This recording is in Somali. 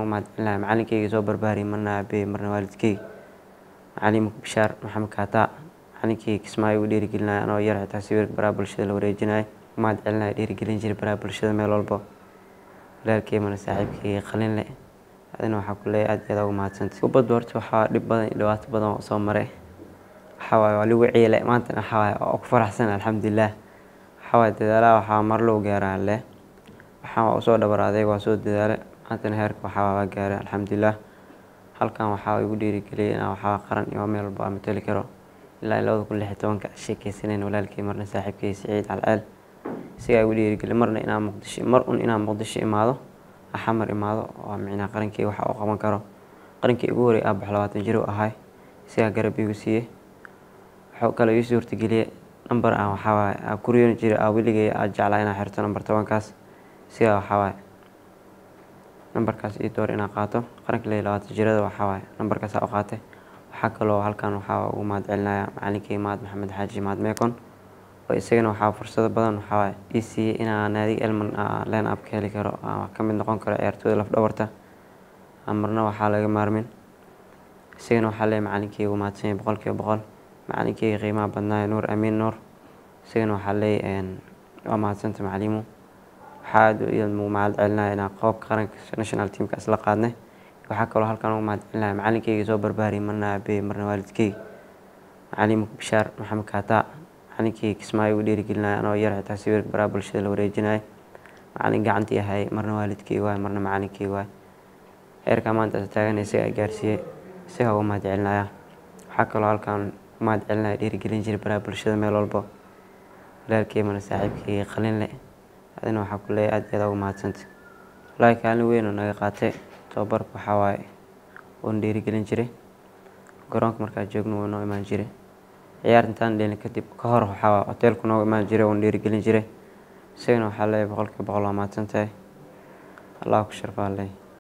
ومعلم معلنكيga soo barbaaray marna aabbe marna waalidkay macallimka Bishaar Maxamed Kaata macallinkayga Kismaayo u dhiirigelinaya anoo yar xitaa sawirka baraha bulshada la wareejinaya mahad celinaya dhiirigelin jiray baraha bulshada meel walbo walaalkay mana saaxiibkay qalin leh adina waxaa ku leeyahay aad iyo aad ugu mahadsantahay kubadda horta waxaa dhib badan iyo dhibaato badan oo soo maray waxaa waaye waa lagu ciyaarey maanta waxaa waaye oo ku faraxsan alxamdulillaah waxaa waaye dadaalaha waxaa mar loo gaaraa leh waxaan soo dhabar adeeg waa soo dadaalay maantana heerka waxaa waa gaaray alxamdulillaah halkan waxaa igu dhiirigeliyay inaan waxaa qaran iyo meel walba aan matali karo ilaa 2016 sheekaysaneen walaalkay marna saaxiibkay Saciid Alceel isaga igu dhiirigeliyay marna inaan Muqdisho imaado xamar imaado oo micna qarankay waxa uu qaban karo qarankay ugu horeeyay 20 jir oo ahay isaga garab igu siiyay waxa kale ii suurtageliyay number aan waxaa waaye kuriyoon jiray weligay jeclaa inaan xirto number 10 kaas isaga waxaa waaye numberkaas ii door inaan qaato qaranka 20 jirada waxaa waaye numberkaas aan qaatay waxa kale oo halkan waxaa ugu mahad celinaya macallinkay Maxamed Xaaji Meekon oo isagana waxaa fursado badan waxaa waaye ii siiyay inaan naadiga Elman line up ka heli karo ka mid noqon karo ciyaartooyda laf dhabarta marna waxaa laga maarmin isagana waxaa leeyahay macallinkay ugu mahadsan yahay boqolkiiba boqol macallinkay qiimaha badnaa Nuur Amiin Nuur isagana waxaa leeyahay waa mahadsantahay macallimu waxaa iyo mahad celinaya inaan qoobka qaranka national team ka isla qaadnay waxa kale oo halkan ugu mahad celinaya macallinkayga soo barbaaray marna aabbe marna waalidkay macallimka Bishaar Maxamed Kaata macallinkayga Kismaayo u dhiirigelinaya anoo yar xitaa sawirka baraha bulshada la wareejinaya macallin gacantii ahay marna waalidkay waay marna macallinkay waay heerka maanta taagan isaga gaarsiiyay isaga ugu mahad celinaya waxa kale oo halkan mahad celinaya dhiirigelin jiray baraha bulshada meel walbo walaalkay mana saaxiibkay qalin leh adina waxaa ku leeyahay aad iyo aad ugu mahadsantahay walahi kaalin weyn oo naga qaatay tababarka waxaa waaye oon dhiirigelin jiray garoonka markaa joogno wuu noo imaan jiray ciyaartan dheelin kadib ka hor waxaa waaye hoteelku noo imaan jiray oon dhiirigelin jiray isagana waxaa leeyahay boqolkiiba boqol waa mahadsantahay allah ku sharfaa leeyahay